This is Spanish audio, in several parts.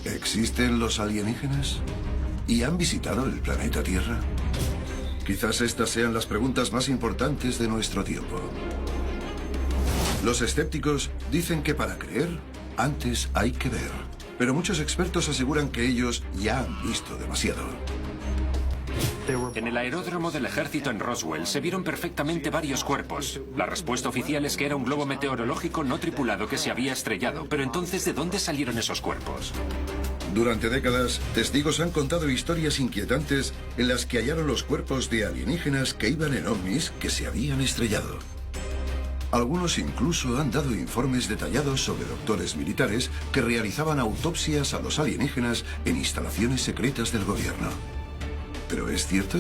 ¿Existen los alienígenas? ¿Y han visitado el planeta Tierra? Quizás estas sean las preguntas más importantes de nuestro tiempo. Los escépticos dicen que para creer, antes hay que ver. Pero muchos expertos aseguran que ellos ya han visto demasiado. En el aeródromo del ejército en Roswell se vieron perfectamente varios cuerpos. La respuesta oficial es que era un globo meteorológico no tripulado que se había estrellado. Pero entonces, ¿de dónde salieron esos cuerpos? Durante décadas, testigos han contado historias inquietantes en las que hallaron los cuerpos de alienígenas que iban en ovnis que se habían estrellado. Algunos incluso han dado informes detallados sobre doctores militares que realizaban autopsias a los alienígenas en instalaciones secretas del gobierno. ¿Pero es cierto?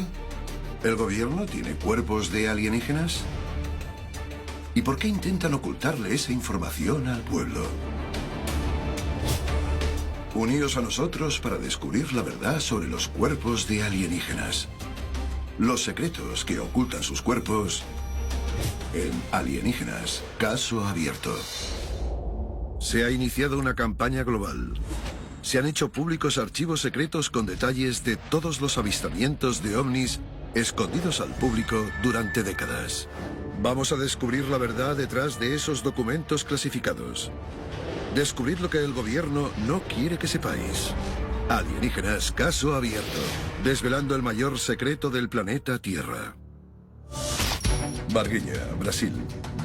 ¿El gobierno tiene cuerpos de alienígenas? ¿Y por qué intentan ocultarle esa información al pueblo? Uníos a nosotros para descubrir la verdad sobre los cuerpos de alienígenas. Los secretos que ocultan sus cuerpos en Alienígenas, caso abierto. Se ha iniciado una campaña global. Se han hecho públicos archivos secretos con detalles de todos los avistamientos de ovnis escondidos al público durante décadas. Vamos a descubrir la verdad detrás de esos documentos clasificados. Descubrir lo que el gobierno no quiere que sepáis. Alienígenas, caso abierto. Desvelando el mayor secreto del planeta Tierra. Varginha, Brasil,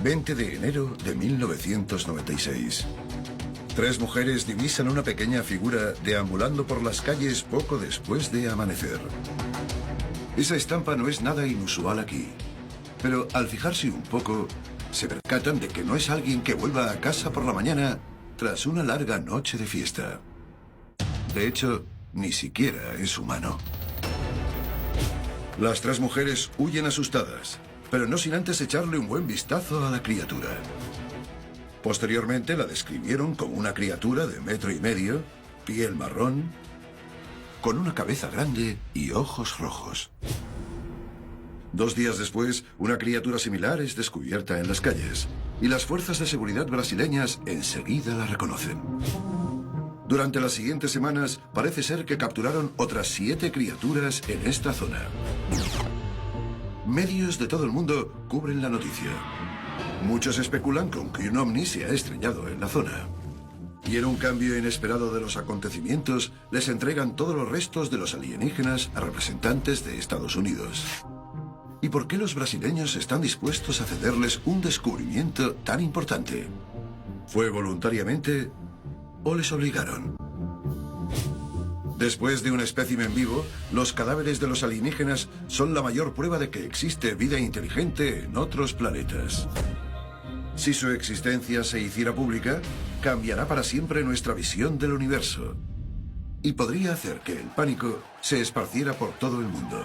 20 de enero de 1996. 3 mujeres divisan una pequeña figura deambulando por las calles poco después de amanecer. Esa estampa no es nada inusual aquí, pero al fijarse un poco, se percatan de que no es alguien que vuelva a casa por la mañana tras una larga noche de fiesta. De hecho, ni siquiera es humano. Las 3 mujeres huyen asustadas, pero no sin antes echarle un buen vistazo a la criatura. Posteriormente la describieron como una criatura de 1,5 metros, piel marrón, con una cabeza grande y ojos rojos. 2 días después, una criatura similar es descubierta en las calles, y las fuerzas de seguridad brasileñas enseguida la reconocen. Durante las siguientes semanas, parece ser que capturaron otras 7 criaturas en esta zona. Medios de todo el mundo cubren la noticia. Muchos especulan con que un ovni se ha estrellado en la zona. Y en un cambio inesperado de los acontecimientos, les entregan todos los restos de los alienígenas a representantes de Estados Unidos. ¿Y por qué los brasileños están dispuestos a cederles un descubrimiento tan importante? ¿Fue voluntariamente o les obligaron? Después de un espécimen vivo, los cadáveres de los alienígenas son la mayor prueba de que existe vida inteligente en otros planetas. Si su existencia se hiciera pública, cambiará para siempre nuestra visión del universo. Y podría hacer que el pánico se esparciera por todo el mundo.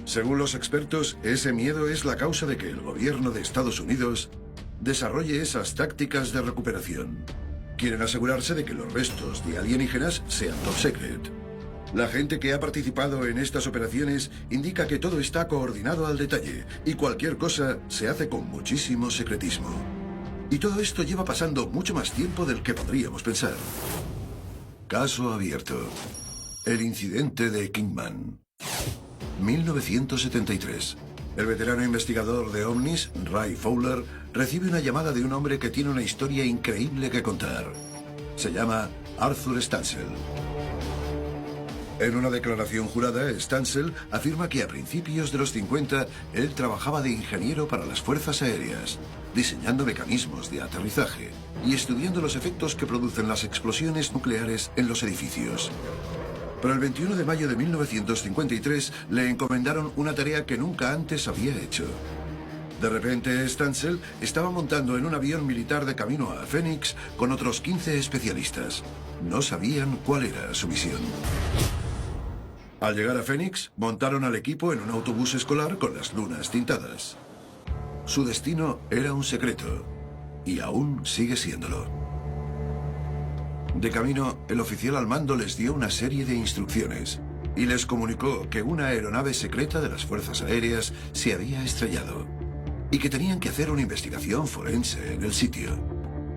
Según los expertos, ese miedo es la causa de que el gobierno de Estados Unidos desarrolle esas tácticas de recuperación. Quieren asegurarse de que los restos de alienígenas sean top secret. La gente que ha participado en estas operaciones indica que todo está coordinado al detalle y cualquier cosa se hace con muchísimo secretismo. Y todo esto lleva pasando mucho más tiempo del que podríamos pensar. Caso abierto. El incidente de Kingman. 1973. El veterano investigador de ovnis, Ray Fowler, recibe una llamada de un hombre que tiene una historia increíble que contar. Se llama Arthur Stancil. En una declaración jurada, Stancil afirma que a principios de los 50 él trabajaba de ingeniero para las fuerzas aéreas, diseñando mecanismos de aterrizaje y estudiando los efectos que producen las explosiones nucleares en los edificios. Pero el 21 de mayo de 1953 le encomendaron una tarea que nunca antes había hecho. De repente, Stancil estaba montando en un avión militar de camino a Phoenix con otros 15 especialistas. No sabían cuál era su misión. Al llegar a Phoenix, montaron al equipo en un autobús escolar con las lunas tintadas. Su destino era un secreto, y aún sigue siéndolo. De camino, el oficial al mando les dio una serie de instrucciones y les comunicó que una aeronave secreta de las fuerzas aéreas se había estrellado y que tenían que hacer una investigación forense en el sitio.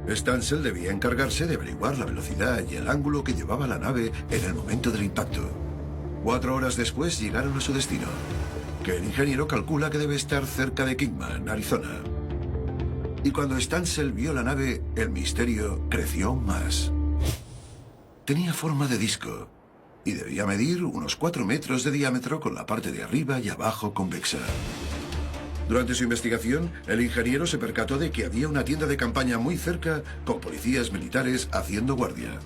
Stansel debía encargarse de averiguar la velocidad y el ángulo que llevaba la nave en el momento del impacto. 4 horas después llegaron a su destino, que el ingeniero calcula que debe estar cerca de Kingman, Arizona. Y cuando Stansel vio la nave, el misterio creció aún más. Tenía forma de disco y debía medir unos 4 metros de diámetro con la parte de arriba y abajo convexa. Durante su investigación, el ingeniero se percató de que había una tienda de campaña muy cerca con policías militares haciendo guardia.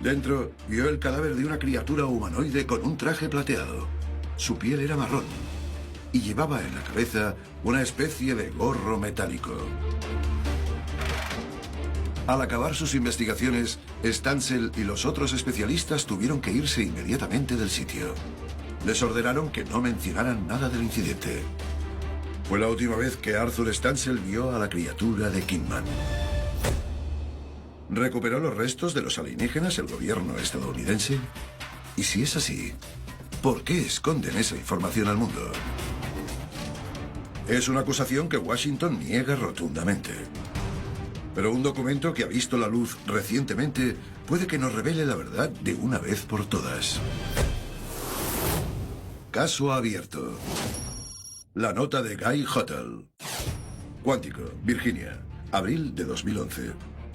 Dentro, vio el cadáver de una criatura humanoide con un traje plateado. Su piel era marrón y llevaba en la cabeza una especie de gorro metálico. Al acabar sus investigaciones, Stansel y los otros especialistas tuvieron que irse inmediatamente del sitio. Les ordenaron que no mencionaran nada del incidente. Fue la última vez que Arthur Stansel vio a la criatura de Kingman. ¿Recuperó los restos de los alienígenas el gobierno estadounidense? Y si es así, ¿por qué esconden esa información al mundo? Es una acusación que Washington niega rotundamente. Pero un documento que ha visto la luz recientemente puede que nos revele la verdad de una vez por todas. Caso abierto. La nota de Guy Hottel. Quantico, Virginia, abril de 2011.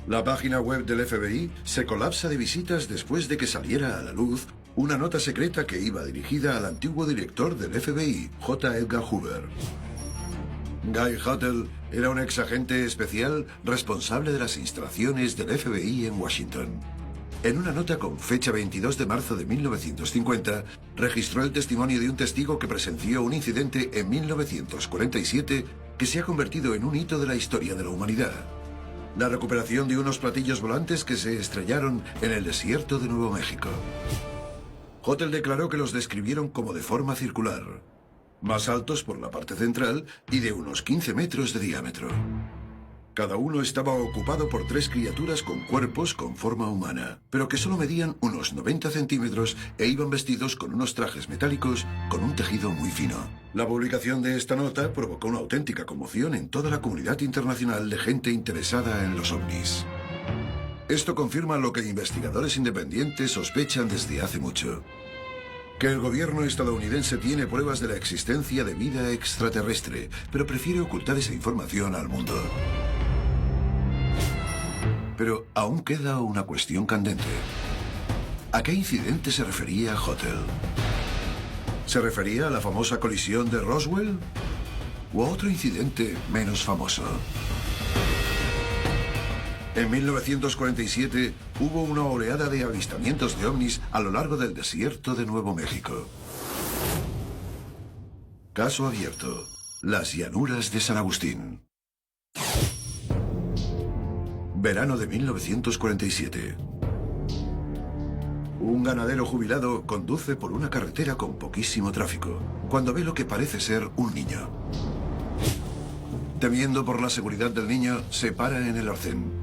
La página web del FBI se colapsa de visitas después de que saliera a la luz una nota secreta que iba dirigida al antiguo director del FBI, J. Edgar Hoover. Guy Hottel era un exagente especial responsable de las instalaciones del FBI en Washington. En una nota con fecha 22 de marzo de 1950, registró el testimonio de un testigo que presenció un incidente en 1947 que se ha convertido en un hito de la historia de la humanidad. La recuperación de unos platillos volantes que se estrellaron en el desierto de Nuevo México. Hottel declaró que los describieron como de forma circular, más altos por la parte central y de unos 15 metros de diámetro. Cada uno estaba ocupado por 3 criaturas con cuerpos con forma humana, pero que solo medían unos 90 centímetros e iban vestidos con unos trajes metálicos con un tejido muy fino. La publicación de esta nota provocó una auténtica conmoción en toda la comunidad internacional de gente interesada en los ovnis. Esto confirma lo que investigadores independientes sospechan desde hace mucho: que el gobierno estadounidense tiene pruebas de la existencia de vida extraterrestre, pero prefiere ocultar esa información al mundo. Pero aún queda una cuestión candente. ¿A qué incidente se refería Hottel? ¿Se refería a la famosa colisión de Roswell? ¿O a otro incidente menos famoso? En 1947 hubo una oleada de avistamientos de ovnis a lo largo del desierto de Nuevo México. Caso abierto: las llanuras de San Agustín. Verano de 1947. Un ganadero jubilado conduce por una carretera con poquísimo tráfico, cuando ve lo que parece ser un niño. Temiendo por la seguridad del niño, se para en el arcén.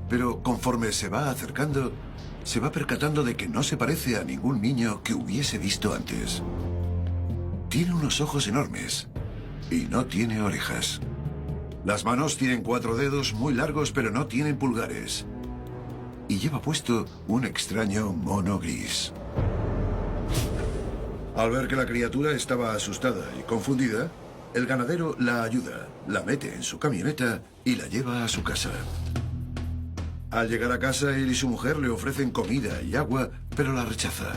Pero conforme se va acercando, se va percatando de que no se parece a ningún niño que hubiese visto antes. Tiene unos ojos enormes y no tiene orejas. Las manos tienen 4 dedos muy largos, pero no tienen pulgares. Y lleva puesto un extraño mono gris. Al ver que la criatura estaba asustada y confundida, el ganadero la ayuda, la mete en su camioneta y la lleva a su casa. Al llegar a casa, él y su mujer le ofrecen comida y agua, pero la rechaza.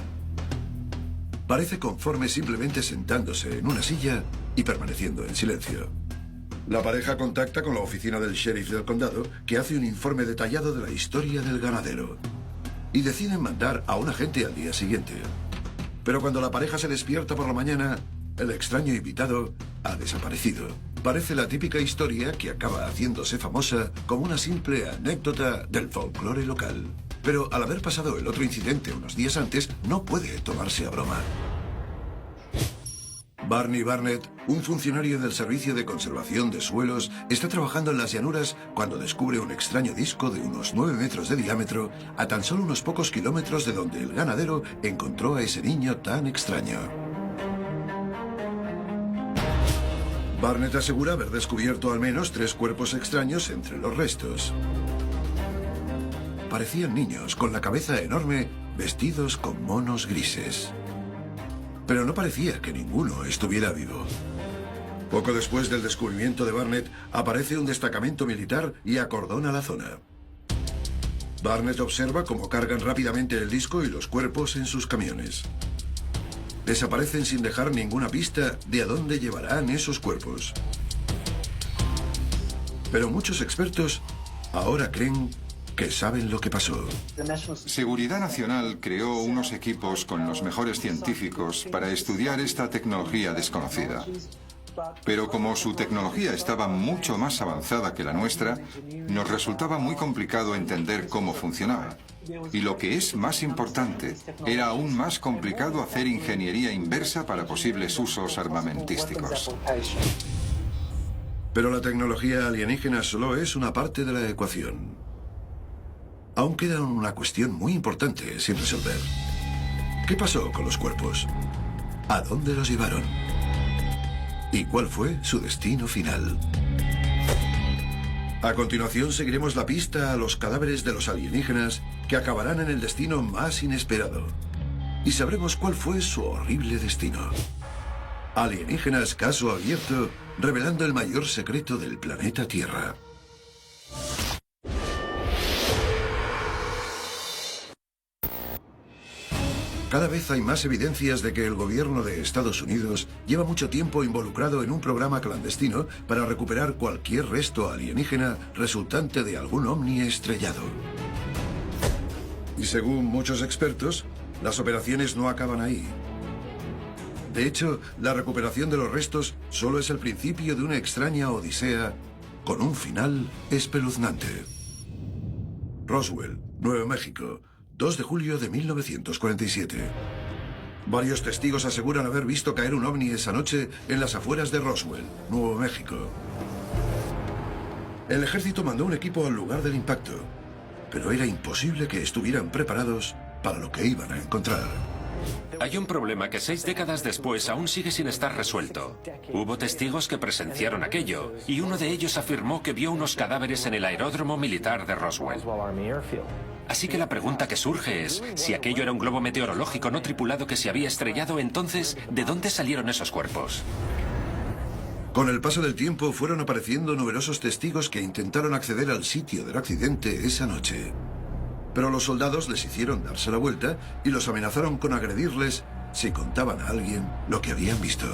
Parece conforme simplemente sentándose en una silla y permaneciendo en silencio. La pareja contacta con la oficina del sheriff del condado, que hace un informe detallado de la historia del ganadero. Y deciden mandar a un agente al día siguiente. Pero cuando la pareja se despierta por la mañana, el extraño invitado ha desaparecido. Parece la típica historia que acaba haciéndose famosa como una simple anécdota del folclore local. Pero al haber pasado el otro incidente unos días antes, no puede tomarse a broma. Barney Barnett, un funcionario del Servicio de Conservación de Suelos, está trabajando en las llanuras cuando descubre un extraño disco de unos 9 metros de diámetro a tan solo unos pocos kilómetros de donde el ganadero encontró a ese niño tan extraño. Barnett asegura haber descubierto al menos 3 cuerpos extraños entre los restos. parecían niños con la cabeza enorme, vestidos con monos grises. Pero no parecía que ninguno estuviera vivo. Poco después del descubrimiento de Barnett, aparece un destacamento militar y acordona la zona. Barnett observa cómo cargan rápidamente el disco y los cuerpos en sus camiones. Desaparecen sin dejar ninguna pista de a dónde llevarán esos cuerpos. Pero muchos expertos ahora creen que saben lo que pasó. Seguridad Nacional creó unos equipos con los mejores científicos para estudiar esta tecnología desconocida. Pero como su tecnología estaba mucho más avanzada que la nuestra, nos resultaba muy complicado entender cómo funcionaba. Y lo que es más importante, era aún más complicado hacer ingeniería inversa para posibles usos armamentísticos. Pero la tecnología alienígena solo es una parte de la ecuación. Aún queda una cuestión muy importante sin resolver. ¿Qué pasó con los cuerpos? ¿A dónde los llevaron? ¿Y cuál fue su destino final? A continuación seguiremos la pista a los cadáveres de los alienígenas que acabarán en el destino más inesperado. Y sabremos cuál fue su horrible destino. Alienígenas caso abierto, revelando el mayor secreto del planeta Tierra. Cada vez hay más evidencias de que el gobierno de Estados Unidos lleva mucho tiempo involucrado en un programa clandestino para recuperar cualquier resto alienígena resultante de algún ovni estrellado. Y según muchos expertos, las operaciones no acaban ahí. De hecho, la recuperación de los restos solo es el principio de una extraña odisea con un final espeluznante. Roswell, Nuevo México, 2 de julio de 1947. Varios testigos aseguran haber visto caer un ovni esa noche en las afueras de Roswell, Nuevo México. El ejército mandó un equipo al lugar del impacto, pero era imposible que estuvieran preparados para lo que iban a encontrar. Hay un problema que 6 décadas después aún sigue sin estar resuelto. Hubo testigos que presenciaron aquello, y uno de ellos afirmó que vio unos cadáveres en el aeródromo militar de Roswell. Así que la pregunta que surge es, si aquello era un globo meteorológico no tripulado que se había estrellado, entonces, ¿de dónde salieron esos cuerpos? Con el paso del tiempo fueron apareciendo numerosos testigos que intentaron acceder al sitio del accidente esa noche. Pero los soldados les hicieron darse la vuelta y los amenazaron con agredirles si contaban a alguien lo que habían visto.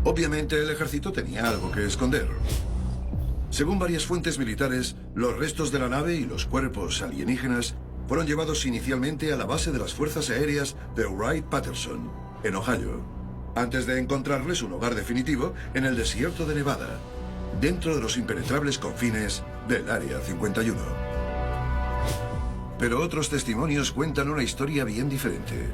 Obviamente el ejército tenía algo que esconder. Según varias fuentes militares, los restos de la nave y los cuerpos alienígenas fueron llevados inicialmente a la base de las Fuerzas Aéreas de Wright-Patterson, en Ohio, antes de encontrarles un hogar definitivo en el desierto de Nevada, dentro de los impenetrables confines del Área 51. Pero otros testimonios cuentan una historia bien diferente.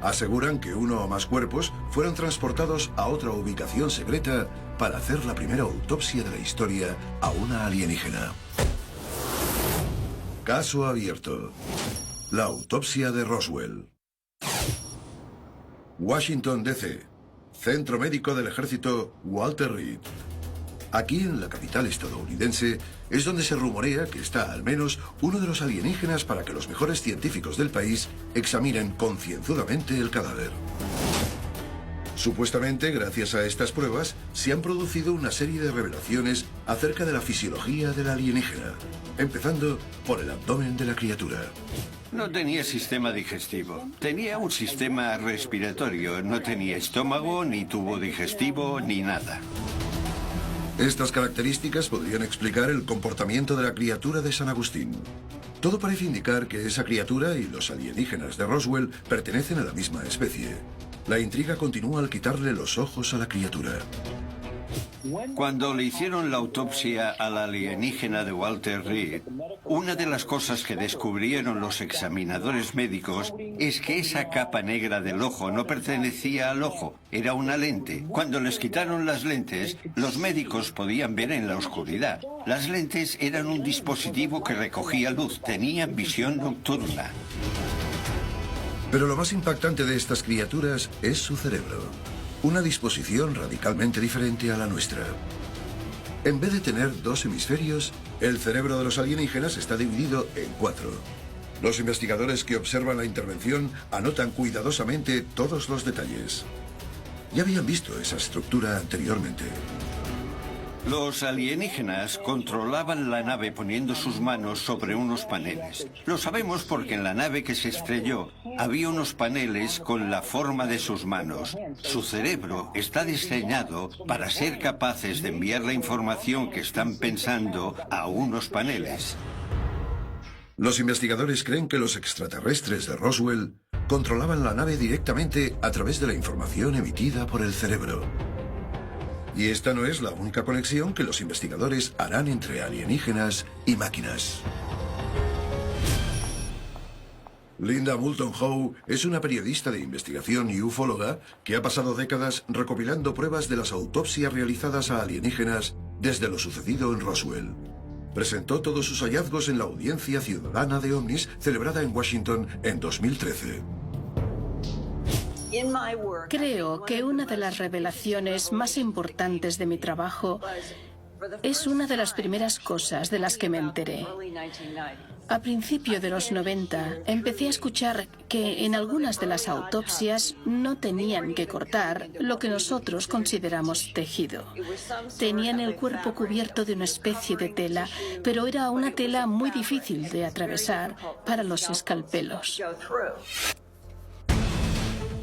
Aseguran que uno o más cuerpos fueron transportados a otra ubicación secreta para hacer la primera autopsia de la historia a una alienígena. Caso abierto. La autopsia de Roswell. Washington, D.C. Centro Médico del Ejército Walter Reed. Aquí, en la capital estadounidense, es donde se rumorea que está al menos uno de los alienígenas para que los mejores científicos del país examinen concienzudamente el cadáver. Supuestamente, gracias a estas pruebas, se han producido una serie de revelaciones acerca de la fisiología del alienígena, empezando por el abdomen de la criatura. No tenía sistema digestivo, tenía un sistema respiratorio, no tenía estómago, ni tubo digestivo, ni nada. Estas características podrían explicar el comportamiento de la criatura de San Agustín. Todo parece indicar que esa criatura y los alienígenas de Roswell pertenecen a la misma especie. La intriga continúa al quitarle los ojos a la criatura. Cuando le hicieron la autopsia al alienígena de Walter Reed, una de las cosas que descubrieron los examinadores médicos es que esa capa negra del ojo no pertenecía al ojo, era una lente. Cuando les quitaron las lentes, los médicos podían ver en la oscuridad. Las lentes eran un dispositivo que recogía luz, tenían visión nocturna. Pero lo más impactante de estas criaturas es su cerebro. Una disposición radicalmente diferente a la nuestra. En vez de tener 2 hemisferios, el cerebro de los alienígenas está dividido en 4. Los investigadores que observan la intervención anotan cuidadosamente todos los detalles. Ya habían visto esa estructura anteriormente. Los alienígenas controlaban la nave poniendo sus manos sobre unos paneles. Lo sabemos porque en la nave que se estrelló había unos paneles con la forma de sus manos. Su cerebro está diseñado para ser capaces de enviar la información que están pensando a unos paneles. Los investigadores creen que los extraterrestres de Roswell controlaban la nave directamente a través de la información emitida por el cerebro. Y esta no es la única conexión que los investigadores harán entre alienígenas y máquinas. Linda Moulton Howe es una periodista de investigación y ufóloga que ha pasado décadas recopilando pruebas de las autopsias realizadas a alienígenas desde lo sucedido en Roswell. Presentó todos sus hallazgos en la Audiencia Ciudadana de OVNIs celebrada en Washington en 2013. Creo que una de las revelaciones más importantes de mi trabajo es una de las primeras cosas de las que me enteré. A principios de los 90 empecé a escuchar que en algunas de las autopsias no tenían que cortar lo que nosotros consideramos tejido. Tenían el cuerpo cubierto de una especie de tela, pero era una tela muy difícil de atravesar para los escalpelos.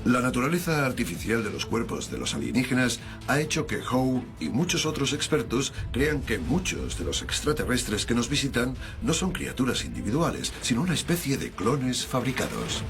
La naturaleza artificial de los cuerpos de los alienígenas ha hecho que Howe y muchos otros expertos crean que muchos de los extraterrestres que nos visitan no son criaturas individuales, sino una especie de clones fabricados.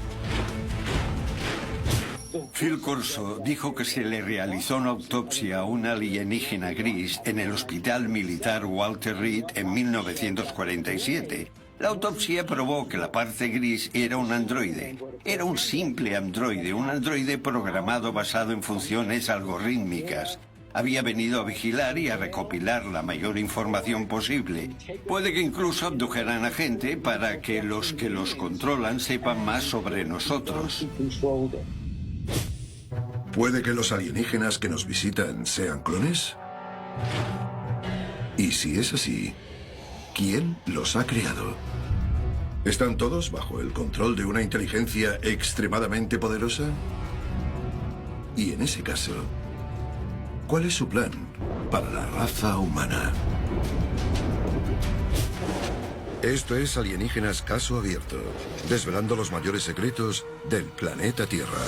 Phil Corso dijo que se le realizó una autopsia a un alienígena gris en el Hospital Militar Walter Reed en 1947. La autopsia probó que la parte gris era un androide. Era un simple androide, un androide programado basado en funciones algorítmicas. Había venido a vigilar y a recopilar la mayor información posible. Puede que incluso abdujeran a gente para que los controlan sepan más sobre nosotros. ¿Puede que los alienígenas que nos visitan sean clones? Y si es así, ¿quién los ha creado? ¿Están todos bajo el control de una inteligencia extremadamente poderosa? Y en ese caso, ¿cuál es su plan para la raza humana? Esto es Alienígenas Caso Abierto, desvelando los mayores secretos del planeta Tierra.